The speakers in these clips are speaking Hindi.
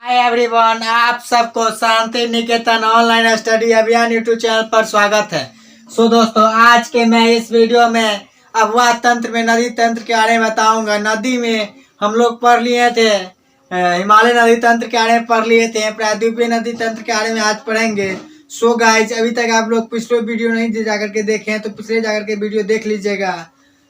हाय एवरीवन, आप सबको शांति निकेतन ऑनलाइन स्टडी अभियान यूट्यूब चैनल पर स्वागत है। दोस्तों, आज के मैं इस वीडियो में अफवाह तंत्र में नदी तंत्र के बारे में बताऊंगा। नदी में हम लोग पढ़ लिए थे, हिमालय नदी तंत्र के बारे में पढ़ लिए थे, प्रायद्वीपीय नदी तंत्र के बारे में आज पढ़ेंगे। गाइज, अभी तक आप लोग पिछले वीडियो नहीं जाकर के देखे हैं तो पिछले जाकर के वीडियो देख लीजिएगा।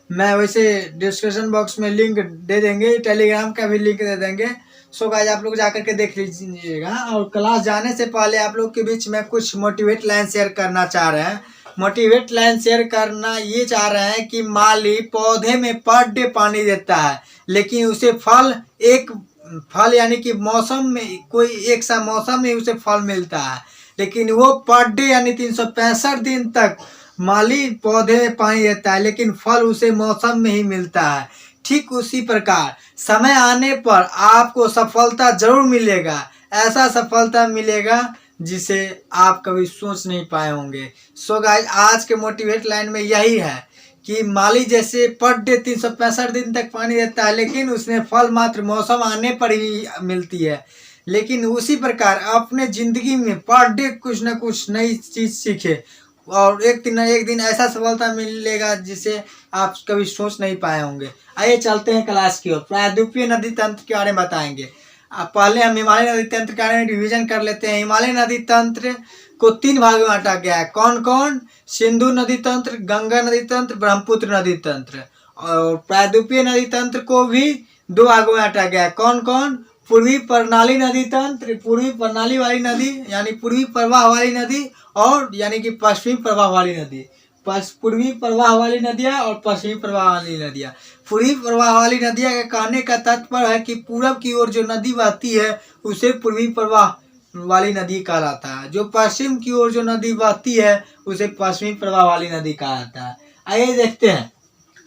मैं वैसे डिस्क्रिप्शन बॉक्स में लिंक दे देंगे, टेलीग्राम का भी लिंक दे देंगे। गाइज, आप लोग जाकर के देख लीजिएगा। और क्लास जाने से पहले आप लोग के बीच में कुछ मोटिवेट लाइन शेयर करना चाह रहे हैं। मोटिवेट लाइन शेयर करना ये चाह रहे हैं कि माली पौधे में पर डे पानी देता है, लेकिन उसे फल यानी कि मौसम में कोई एक सा मौसम में उसे फल मिलता है, लेकिन वो पर डे यानी 365 दिन तक माली पौधे में पानी देता है, लेकिन फल उसे मौसम में ही मिलता है। ठीक उसी प्रकार समय आने पर आपको सफलता जरूर मिलेगा। ऐसा सफलता मिलेगा जिसे आप कभी सोच नहीं पाए होंगे। गाइस, आज के मोटिवेट लाइन में यही है कि माली जैसे पर डे 365 दिन तक पानी देता है, लेकिन उसमें फल मात्र मौसम आने पर ही मिलती है। लेकिन उसी प्रकार अपने जिंदगी में पर डे कुछ न कुछ नई चीज सीखे और एक दिन ऐसा सफलता मिलेगा जिसे आप कभी सोच नहीं पाए होंगे। आइए चलते हैं क्लास की ओर। प्रायद्वीपीय नदी तंत्र के बारे में बताएंगे। पहले हम हिमालय नदी तंत्र के बारे में रिवीजन कर लेते हैं। हिमालय नदी तंत्र को 3 भागों में बांटा गया है। कौन कौन? सिंधु नदी तंत्र, गंगा नदी तंत्र, ब्रह्मपुत्र नदी तंत्र। और प्रायद्वीपीय नदी तंत्र को भी 2 भागों में बांटा गया है। कौन कौन? पूर्वी प्रणाली नदी तंत्र, पूर्वी प्रणाली वाली नदी यानी पूर्वी प्रवाह वाली नदी, और यानी कि पश्चिमी प्रवाह वाली नदी। पूर्वी प्रवाह वाली नदियाँ और पश्चिमी प्रवाह वाली नदियाँ। पूर्वी प्रवाह वाली नदियाँ के कहने का तात्पर्य है कि पूरब की ओर जो नदी बहती है उसे पूर्वी प्रवाह वाली नदी कहलाता है। जो पश्चिम की ओर जो नदी बहती है उसे पश्चिमी प्रवाह वाली नदी कहा जाता है। आइए देखते हैं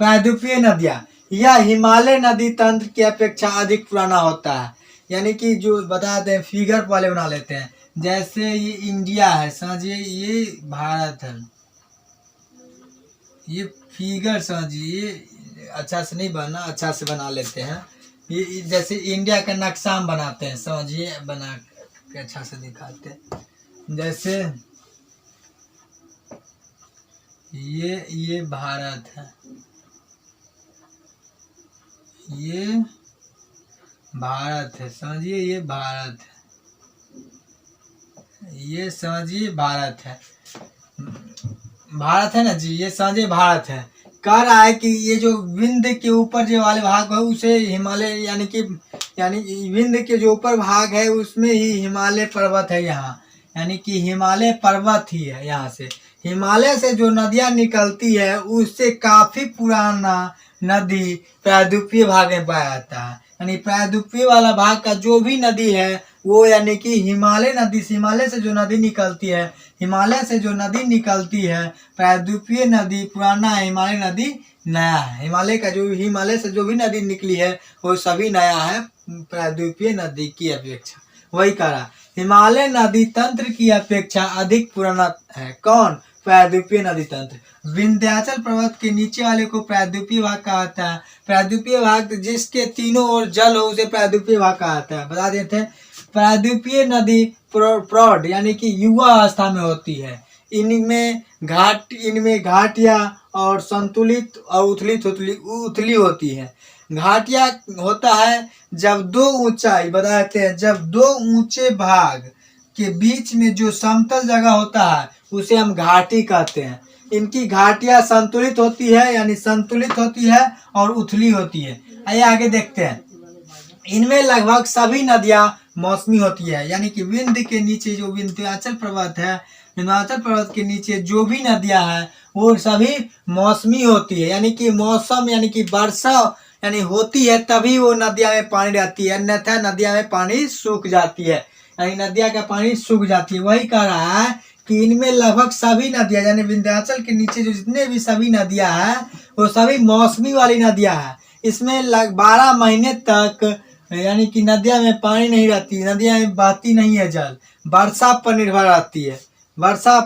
प्रायद्वीपीय नदियाँ। यह हिमालय नदी तंत्र की अपेक्षा अधिक पुराना होता है। यानी कि जो बताते हैं फिगर पहले बना लेते हैं। जैसे ये इंडिया है, समझिए, ये भारत है, ये फिगर समझिए, अच्छा से नहीं बना, अच्छा से बना लेते हैं। ये जैसे इंडिया का नक्शा हम बनाते हैं, समझिए, बना के अच्छा से दिखाते हैं। जैसे ये भारत है, ये भारत है, समझिए, ये भारत है, ये समझिए भारत है, भारत है ना जी, ये समझिए भारत है। कह रहा है कि ये जो विंध्य के ऊपर जो वाले भाग है उसे हिमालय यानी विंध्य के जो ऊपर भाग है उसमें ही हिमालय पर्वत है यहाँ, यानी कि हिमालय पर्वत ही है। यहाँ से हिमालय से जो नदियाँ निकलती है उससे काफी पुराना नदी प्रायद्वीपीय भाग में पाया जाता है। यानी प्रायद्वीपीय वाला भाग का जो भी नदी है वो यानी कि हिमालय नदी, हिमालय से जो नदी निकलती है, हिमालय से जो नदी निकलती है प्रायद्वीपीय नदी पुराना है, हिमालय नदी नया है। हिमालय से जो भी नदी निकली है वो सभी नया है प्रायद्वीपीय नदी की अपेक्षा। वही कहा हिमालय नदी तंत्र की अपेक्षा अधिक पुराना है। कौन? प्रायद्वीपीय नदी तंत्र। विंध्याचल पर्वत के नीचे वाले को प्रायद्वीपीय भाग कहा जाता है। प्रायद्वीपीय भाग जिसके तीनों ओर जल हो उसे प्रायद्वीपीय भाग कहा जाता है। बता देते हैं, प्रायद्वीपीय नदी प्रौढ़ यानी कि युवा अवस्था में होती है। इनमें घाटियां और संतुलित और उथली होती है। घाटियां होता है जब दो ऊंचाई, बताते हैं, जब 2 ऊंचे भाग के बीच में जो समतल जगह होता है उसे हम घाटी कहते हैं। इनकी घाटियां संतुलित होती है, यानी संतुलित होती है और उथली होती है। आइए आगे देखते हैं। इनमें लगभग सभी नदियां मौसमी होती है, यानी कि विंध्य के नीचे जो विंध्याचल पर्वत है, हिमाचल पर्वत के नीचे जो भी नदियां हैं वो सभी मौसमी होती है। यानी कि मौसम यानी कि वर्षा यानी होती है तभी वो नदियां में पानी रहती है, अन्यथा नदियां में पानी सूख जाती है, यानी नदियां का पानी सूख जाती है। वही कह रहा है कि इनमें लगभग सभी नदियां यानी विंध्याचल के नीचे जो जितने भी सभी नदियां हैं वो सभी मौसमी वाली नदियां हैं। इसमें 12 महीने तक यानी कि नदियां में पानी नहीं रहती, नदियां में बहती नहीं है जल, वर्षा पर निर्भर रहती है, वर्षा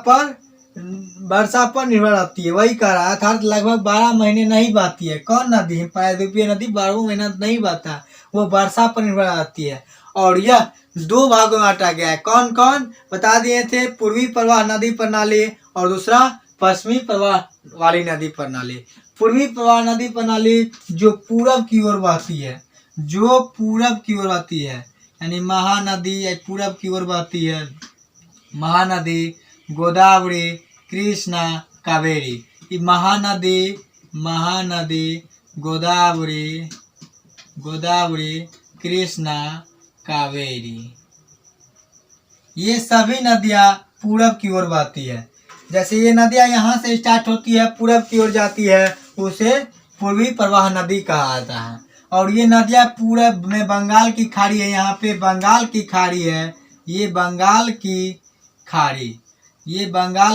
पर निर्भर रहती है। वही कह रहा है, अर्थात लगभग 12 महीने नहीं बहती है। कौन नदी? प्रायद्वीपीय नदी 12 महीना नहीं बहता, वो वर्षा पर निर्भर रहती है। और यह दो भागों में बांटा गया है। कौन कौन बता दिए थे? पूर्वी प्रवाह नदी प्रणाली और दूसरा पश्चिमी प्रवाह वाली नदी प्रणाली। पूर्वी प्रवाह नदी प्रणाली जो पूरब की ओर बहती है, जो पूरब की ओर बहती है, यानी महानदी पूरब की ओर बहती है। महानदी गोदावरी, कृष्णा, कावेरी। महानदी गोदावरी, कृष्णा, कावेरी, ये सभी नदियाँ पूरब की ओर बहती है। जैसे ये नदियाँ यहाँ से स्टार्ट होती है, पूरब की ओर जाती है, उसे पूर्वी प्रवाह नदी कहा जाता है। और ये नदियाँ पूरब में बंगाल की खाड़ी है, यहाँ पे बंगाल की खाड़ी है, ये बंगाल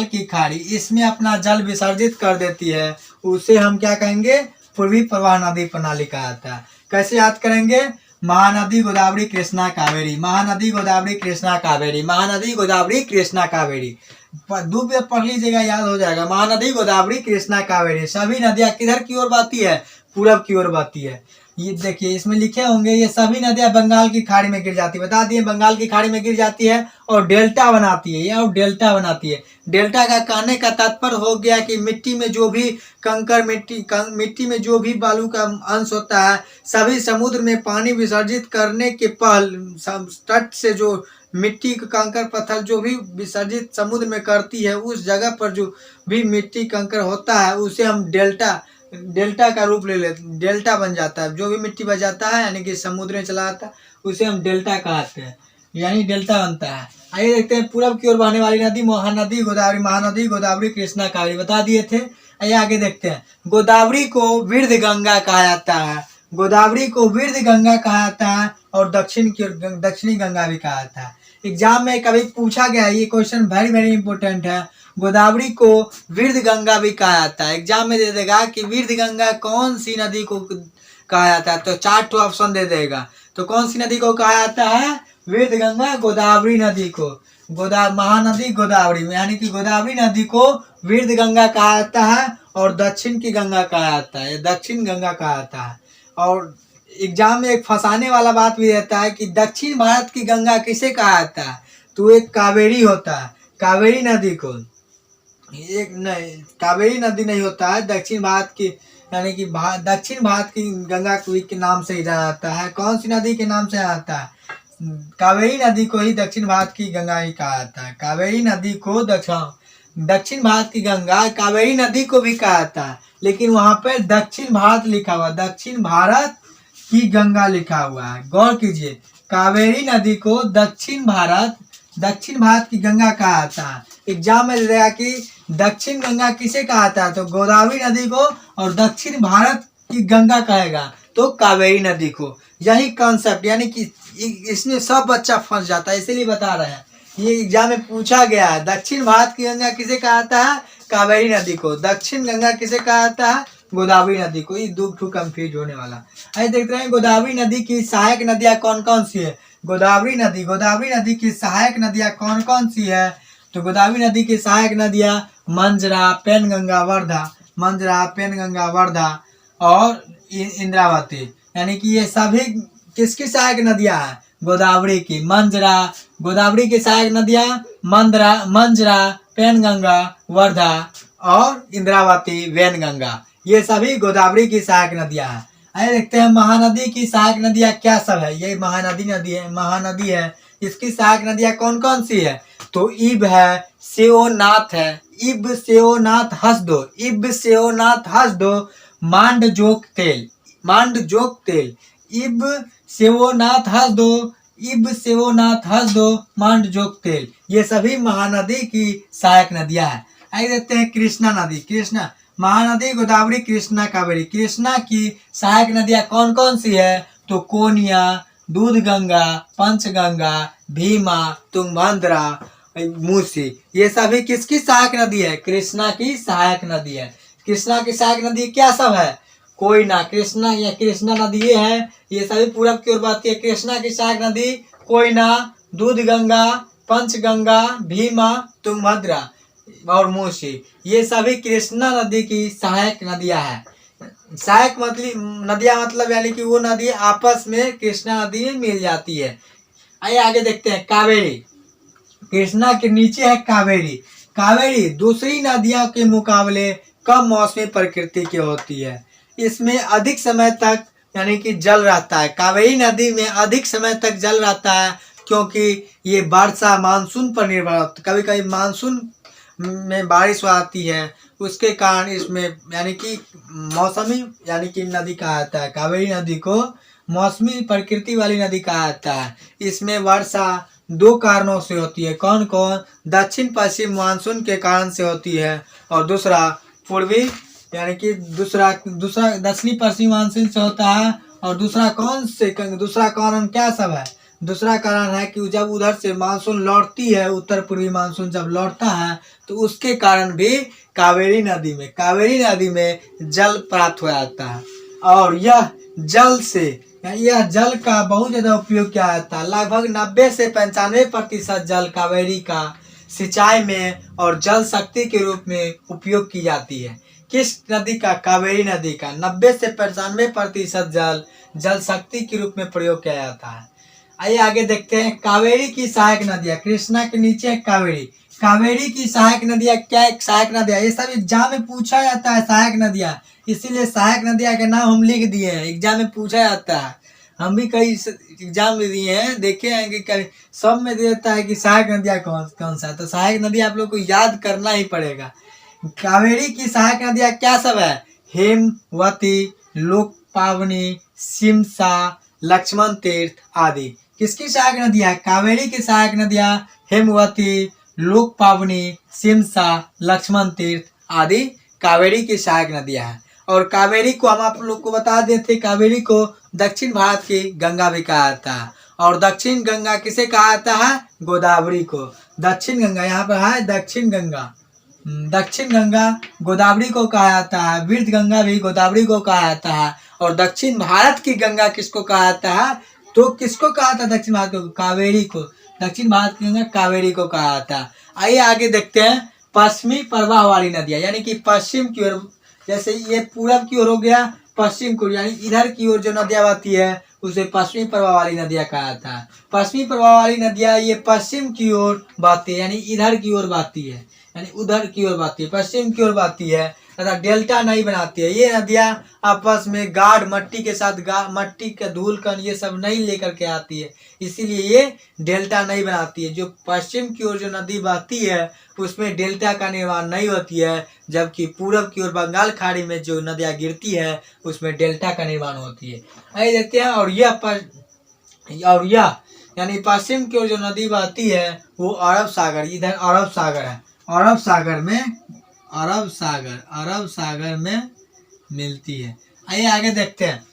की खाड़ी, इसमें अपना जल विसर्जित कर देती है, उसे हम क्या कहेंगे? पूर्वी प्रवाह नदी प्रणाली कहा जाता है। कैसे याद करेंगे? महानदी गोदावरी, कृष्णा, कावेरी, महानदी गोदावरी, कृष्णा, कावेरी, महानदी गोदावरी, कृष्णा, कावेरी। दो पे पढ़ लीजिएगा, याद हो जाएगा। महानदी गोदावरी, कृष्णा, कावेरी, सभी नदियाँ किधर की ओर बहती है? पूरब की ओर बहती है। ये देखिए इसमें लिखे होंगे, ये सभी नदियाँ बंगाल की खाड़ी में गिर जाती है। बता दिए बंगाल की खाड़ी में गिर जाती है और डेल्टा बनाती है, और डेल्टा बनाती है। डेल्टा का कहने का तात्पर्य हो गया कि मिट्टी में जो भी कंकर, मिट्टी में जो भी बालू का अंश होता है, सभी समुद्र में पानी विसर्जित करने के तट से जो मिट्टी कंकर पत्थर जो भी विसर्जित समुद्र में करती है, उस जगह पर जो भी मिट्टी कंकर होता है, उसे हम डेल्टा का रूप ले लेते, डेल्टा बन जाता है। जो भी मिट्टी बच जाता है यानी कि समुद्र में चला जाता है, उसे हम डेल्टा कहते हैं, यानी डेल्टा बनता है। आइए देखते हैं पूरब की ओर बहने वाली नदी। महानदी गोदावरी, कृष्णा, कावेरी बता दिए थे। आइए आगे देखते हैं। गोदावरी को वृद्ध गंगा कहा जाता है, गोदावरी को वृद्ध गंगा कहा जाता है, और दक्षिणी गंगा भी कहा जाता है। एग्जाम में कभी पूछा गया है, ये क्वेश्चन वेरी वेरी इंपॉर्टेंट है। गोदावरी को वृद्ध गंगा भी कहा जाता है। एग्जाम में दे देगा कि वृद्ध गंगा कौन सी नदी को कहा जाता है, तो 4 ऑप्शन दे देगा। तो कौन सी नदी को कहा जाता है? वृद्ध गंगा गोदावरी नदी को, महानदी गोदावरी में, यानी कि गोदावरी नदी को वृद्ध गंगा कहा जाता है, और दक्षिण की गंगा कहा जाता है, दक्षिण गंगा कहा जाता है। और एग्जाम में एक फंसाने वाला बात भी रहता है कि दक्षिण भारत की गंगा किसे कहा जाता है, तो एक कावेरी होता है। कावेरी नदी को एक नहीं, कावेरी नदी नहीं होता है, दक्षिण भारत की, यानी कि दक्षिण भारत की गंगा के नाम से ही जाना जाता है। कौन सी नदी के नाम से आता है? कावेरी नदी को ही दक्षिण भारत की गंगा ही कहा जाता है। कावेरी नदी को दक्षिण भारत की गंगा कावेरी नदी को भी कहा जाता है, लेकिन वहां पर दक्षिण भारत लिखा हुआ, दक्षिण भारत की गंगा लिखा हुआ है। गौर कीजिए, कावेरी नदी को दक्षिण भारत की गंगा कहा जाता है। एग्जाम में दिया कि दक्षिण गंगा किसे कहा जाता है, तो गोदावरी नदी को, और दक्षिण भारत की गंगा कहेगा तो कावेरी नदी को। यही कॉन्सेप्ट, यानी कि इसमें सब बच्चा फंस जाता है, इसीलिए बता रहे हैं। ये एग्जाम में पूछा गया है, दक्षिण भारत की गंगा किसे कहा जाता है? कावेरी नदी को। दक्षिण गंगा किसे कहा जाता है? गोदावरी नदी को। ये दो कंफ्यूज होने वाला। आइए देखते हैं गोदावरी नदी की सहायक नदियाँ कौन कौन सी है। गोदावरी नदी की सहायक नदियाँ कौन कौन सी है, तो गोदावरी नदी की सहायक नदियाँ मंजरा, पेनगंगा, वर्धा और इंद्रावती, यानी कि ये सभी किसकी सहायक नदियाँ हैं? गोदावरी की। गोदावरी की सहायक नदियाँ मंजरा, पेनगंगा, वर्धा और इंद्रावती, वैनगंगा, ये सभी गोदावरी की सहायक नदियाँ हैं। आइए देखते हैं महानदी की सहायक नदियाँ क्या सब है। ये महानदी है, इसकी सहायक नदियाँ कौन कौन सी है, तो इब है, सेओनाथ है, इब सेओनाथ हसदो, मांडजोक तेल, इब सेओनाथ हसदो, मांडजोक तेल, ये सभी महानदी की सहायक नदियाँ हैं। आइए देखते हैं कृष्णा नदी। महानदी गोदावरी, कृष्णा, कावेरी, कृष्णा की सहायक नदियाँ कौन कौन सी है, तो कोनिया, दूधगंगा, पंचगंगा, भीमा, तुंगभद्रा, मूसी, ये सभी किसकी सहायक नदी है? कृष्णा की सहायक नदी है। कृष्णा की सहायक नदी क्या सब है? कोयना, कृष्णा नदी ये है, ये सभी पूरब की ओर बहती है। कृष्णा की सहायक नदी कोयना, दूधगंगा, पंचगंगा, भीमा, तुंगभद्रा और मूसी, ये सभी कृष्णा नदी की सहायक नदियां हैं। सहायक नदियां मतलब यानी कि वो नदी आपस में कृष्णा नदी में मिल जाती है। आइए आगे देखते हैं कावेरी। कृष्णा के नीचे है कावेरी। कावेरी दूसरी नदियों के मुकाबले कम मौसमी प्रकृति की होती है। इसमें अधिक समय तक यानी कि जल रहता है। कावेरी नदी में अधिक समय तक जल रहता है क्योंकि ये वर्षा मानसून पर निर्भर होती है। कभी कभी मानसून में बारिश आती है, उसके कारण इसमें यानी कि मौसमी यानी कि नदी कहा जाता है। कावेरी नदी को मौसमी प्रकृति वाली नदी कहा जाता है। इसमें वर्षा दो कारणों से होती है। कौन कौन? दक्षिण पश्चिम मानसून के कारण से होती है, और दूसरा पूर्वी यानी कि दूसरा दूसरा दक्षिणी पश्चिमी मानसून से होता है। और दूसरा कौन से दूसरा कारण क्या सब है? दूसरा कारण है कि जब उधर से मानसून लौटती है, उत्तर पूर्वी मानसून जब लौटता है तो उसके कारण भी कावेरी नदी में जल प्राप्त हो जाता है। और यह जल का बहुत ज़्यादा उपयोग किया जाता है। लगभग 90 से 95% जल कावेरी का सिंचाई में और जल शक्ति के रूप में उपयोग की जाती है। किस नदी का? कावेरी नदी का 90 से 95% जल शक्ति के रूप में प्रयोग किया जाता है। आइए आगे देखते हैं कावेरी की सहायक नदियाँ। कृष्णा के नीचे कावेरी। कावेरी की सहायक नदियाँ क्या? सहायक नदियाँ ये सब एग्जाम में पूछा जाता है, सहायक नदियाँ, इसीलिए सहायक नदियाँ के नाम हम लिख दिए हैं। एग्जाम में पूछा जाता है, हम भी कई एग्जाम में दिए हैं, देखे हैं कि सब में देता है कि सहायक नदियाँ कौन सा है। तो सहायक नदी आप लोग को याद करना ही पड़ेगा। कावेरी की सहायक नदियाँ क्या सब है? हेमवती, लोकपावनी, सिमसा, लक्ष्मण तीर्थ आदि। किसकी सहायक नदियाँ? कावेरी की सहायक नदियाँ हेमवती, लोकपावनी, सिमसा, लक्ष्मण तीर्थ आदि कावेरी की सहायक नदियाँ हैं। और कावेरी को हम आप लोग को बता देते, कावेरी को दक्षिण भारत की गंगा भी कहा जाता है। और दक्षिण गंगा किसे कहा जाता है? गोदावरी को। दक्षिण गंगा यहाँ पर है, दक्षिण गंगा गोदावरी को कहा जाता है। वृद्ध गंगा भी गोदावरी को कहा जाता है। और दक्षिण भारत की गंगा किसको कहा जाता है? तो किसको कहा था दक्षिण भारत को? कावेरी को। दक्षिण भारत की गंगा कावेरी को कहा जाता है। आइए आगे देखते हैं पश्चिमी प्रवाह वाली नदियाँ, यानी कि पश्चिम की ओर, जैसे ये पूरब की ओर हो गया, पश्चिम की ओर यानी इधर की ओर जो नदियाँ बहती है उसे पश्चिमी प्रवाह वाली नदियाँ कहा जाता है। पश्चिमी प्रवाह वाली नदियाँ ये पश्चिम की ओर बहती है, यानी इधर की ओर बहती है, यानी उधर की ओर बहती है, पश्चिम की ओर बहती है तथा डेल्टा नहीं बनाती है। ये नदियाँ आपस में गाढ़ मट्टी के साथ मट्टी का धूल कण ये सब नहीं लेकर के आती है, इसीलिए ये डेल्टा नहीं बनाती है। जो पश्चिम की ओर जो नदी बहती है उसमें डेल्टा का निर्माण नहीं होती है, जबकि पूरब की ओर बंगाल खाड़ी में जो नदियाँ गिरती है उसमें डेल्टा का निर्माण होती है। आइए देखते हैं। और यह यानी पश्चिम की ओर जो नदी बहती है वो अरब सागर, इधर अरब सागर है, अरब सागर में मिलती है। आइए आगे देखते हैं।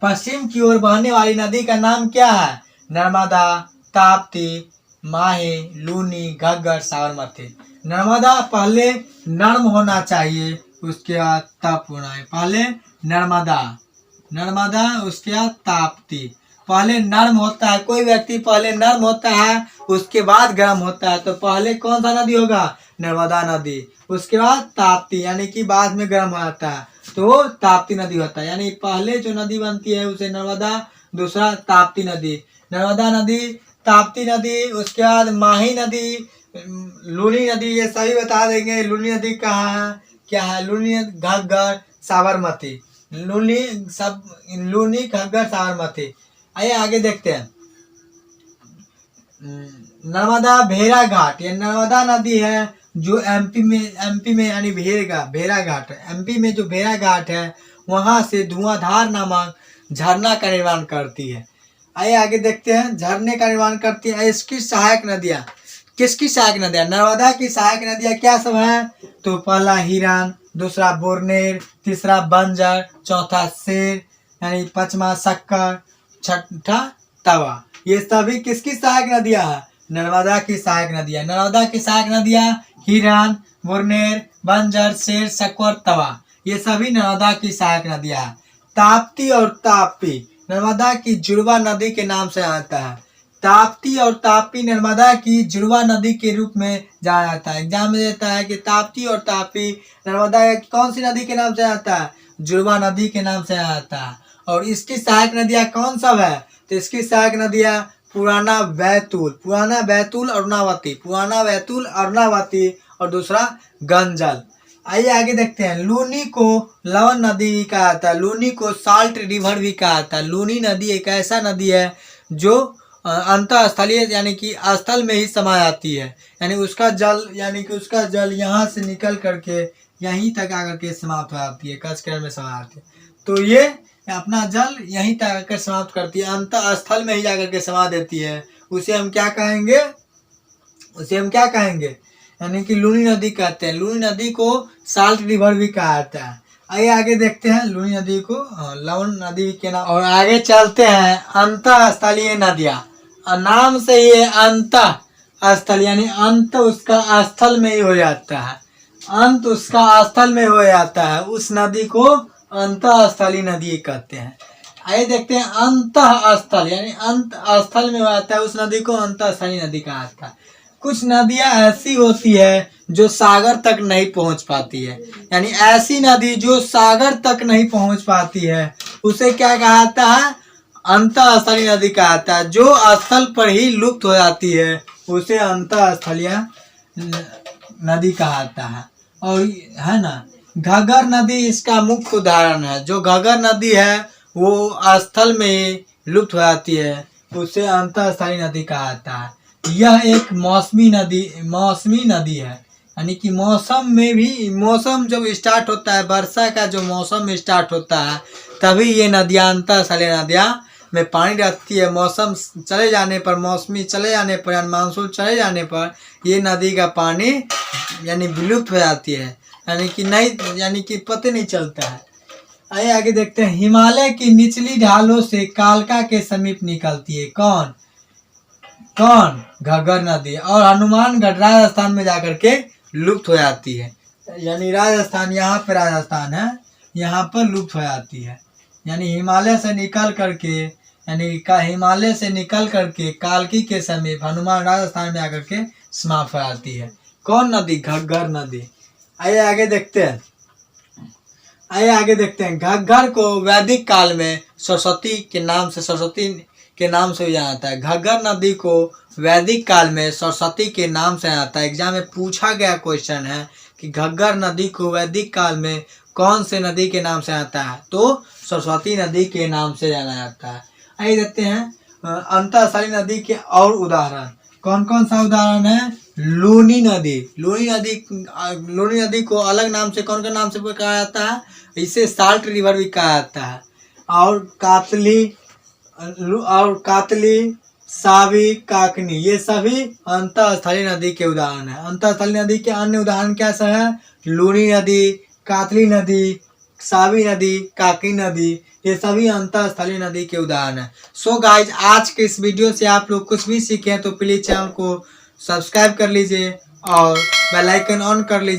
पश्चिम की ओर बहने वाली नदी का नाम क्या है? नर्मदा, ताप्ती, माही, लूनी, घग्गर, साबरमती। नर्मदा पहले नर्म होना चाहिए, उसके बाद तप होना है। पहले नर्मदा उसके बाद ताप्ती। पहले नर्म होता है, कोई व्यक्ति पहले नर्म होता है उसके बाद गर्म होता है, तो पहले कौन सा नदी होगा? नर्मदा नदी। उसके बाद ताप्ती यानी कि बाद में गर्म हो जाता है तो ताप्ती नदी होता है। यानी पहले जो नदी बनती है उसे नर्मदा, दूसरा ताप्ती नदी, नर्मदा नदी, ताप्ती नदी, उसके बाद माही नदी, लूनी नदी, ये सभी बता देंगे। लूनी नदी कहाँ है, क्या है? लूनी, घग्गर, साबरमती। लूनी, घग्गर, साबरमती। आइए आगे देखते हैं। नर्मदा भेड़ा घाट, ये नर्मदा नदी है जो एमपी में यानी भेड़ा घाट है। एमपी में जो भेड़ा घाट है वहां से धुआंधार नामक झरना का निर्माण करती है। आइए आगे देखते हैं। झरने का निर्माण करती है। इसकी सहायक नदियाँ, किसकी सहायक नदियाँ? नर्मदा की सहायक नदियाँ क्या सब है? तो पहला हिरन, दूसरा बोरनेर, तीसरा बंजर, चौथा शेर, यानी पांचवा शक्कर, छठा तवा। ये सभी किसकी सहायक नदियाँ है? नर्मदा की सहायक नदियाँ। नर्मदा की सहायक नदियाँ हिरन, बोरनेर, बंजर, शेर, शक्कर, तवा, ये सभी नर्मदा की सहायक नदियाँ हैं। ताप्ती और तापी नर्मदा की जुड़वा नदी के नाम से आता है। ताप्ती और तापी नर्मदा की जुड़वा नदी के रूप में जाना जाता है। एग्जाम में देता है कि ताप्ती और तापी नर्मदा कौन सी नदी के नाम से आता है? जुड़वा नदी के नाम से आता है। और इसकी सहायक नदियाँ कौन सब है? तो इसकी सहायक नदियाँ पुराना बैतूल अरुणावती और दूसरा गंजल। आइए आगे देखते हैं। लूनी को लवण नदी भी कहा जाता है, लूनी को साल्ट रिवर भी कहा जाता है। लूनी नदी एक ऐसा नदी है जो अंतःस्थलीय यानी कि स्थल में ही समा जाती है, यानी उसका जल यहाँ से निकल करके यहीं तक आकर के समाप्त हो जाती है, कचकरण में समा जाती है। तो ये अपना जल यहीं तक आकर समाप्त करती है, अंतःस्थल में ही जाकर के समा देती है। उसे हम क्या कहेंगे? यानी कि लूनी नदी कहते हैं। लूनी नदी को साल्ट रिवर भी कहा जाता है। आइए आगे देखते हैं लूनी नदी को लवण नदी के नाम। और आगे चलते हैं अंतःस्थलीय नदियाँ। नाम से ये अंतःस्थल यानी अंत उसका स्थल में ही हो जाता है, उस नदी को अंतःस्थलीय नदी कहते हैं। आइए देखते हैं अंतःस्थल यानी अंत स्थल में हो जाता है, उस नदी को अंतःस्थलीय नदी कहा जाता है। कुछ नदियां ऐसी होती है जो सागर तक नहीं पहुंच पाती है, यानी ऐसी नदी जो सागर तक नहीं पहुंच पाती है उसे क्या कहा जाता है? अंतःस्थलीय नदी कहा जाता है। जो स्थल पर ही लुप्त हो जाती है उसे अंतःस्थलीय नदी कहा जाता है। और है ना, घग्गर नदी इसका मुख्य उदाहरण है। जो घग्गर नदी है वो स्थल में लुप्त हो जाती है, उसे अंतःस्थलीय नदी कहा जाता है। यह एक मौसमी नदी है, यानी कि मौसम जब स्टार्ट होता है, वर्षा का जो मौसम स्टार्ट होता है तभी ये नदियाँ अंतःस्थलीय नदियाँ में पानी रहती है। मौसम चले जाने पर, मौसमी चले जाने पर यानी मानसून चले जाने पर ये नदी का पानी यानी विलुप्त हो जाती है, यानी कि पता नहीं चलता है। आइए आगे देखते हैं। हिमालय की निचली ढालों से कालका के समीप निकलती है। कौन? घग्गर नदी। और हनुमानगढ़ राजस्थान में जाकर के लुप्त हो जाती है, यानी राजस्थान, यहाँ पे राजस्थान है, यहाँ पर लुप्त हो जाती है। यानी हिमालय से निकल करके कालकी के समीप हनुमान राजस्थान में आकर के समाप्त हो जाती है। कौन नदी? घग्गर नदी। आइए आगे देखते हैं। घग्गर को वैदिक काल में सरस्वती के नाम से भी जाना जाता है। घग्गर नदी को वैदिक काल में सरस्वती के नाम से आता है। एग्जाम में पूछा गया क्वेश्चन है कि घग्गर नदी को वैदिक काल में कौन से नदी के नाम से आता है, तो सरस्वती नदी के नाम से जाना जाता है। आइए देखते हैं अंतःस्थलीय नदी के और उदाहरण। कौन कौन सा उदाहरण है? लूनी नदी को अलग नाम से कौन नाम से कहा जाता है? इसे साल्ट रिवर भी कहा जाता है। और कातली, सावी, काकनी, ये सभी अंतःस्थलीय नदी के उदाहरण है। अंतःस्थलीय नदी के अन्य उदाहरण क्या है? लूनी नदी, कातली नदी, सावी नदी, काकनी नदी, ये सभी अंतःस्थलीय नदी के उदाहरण है। सो गाइज, आज के इस वीडियो से आप लोग कुछ भी सीखे तो प्लीज चैनल को सब्सक्राइब कर लीजिए और बेल आइकन ऑन कर लीजिए।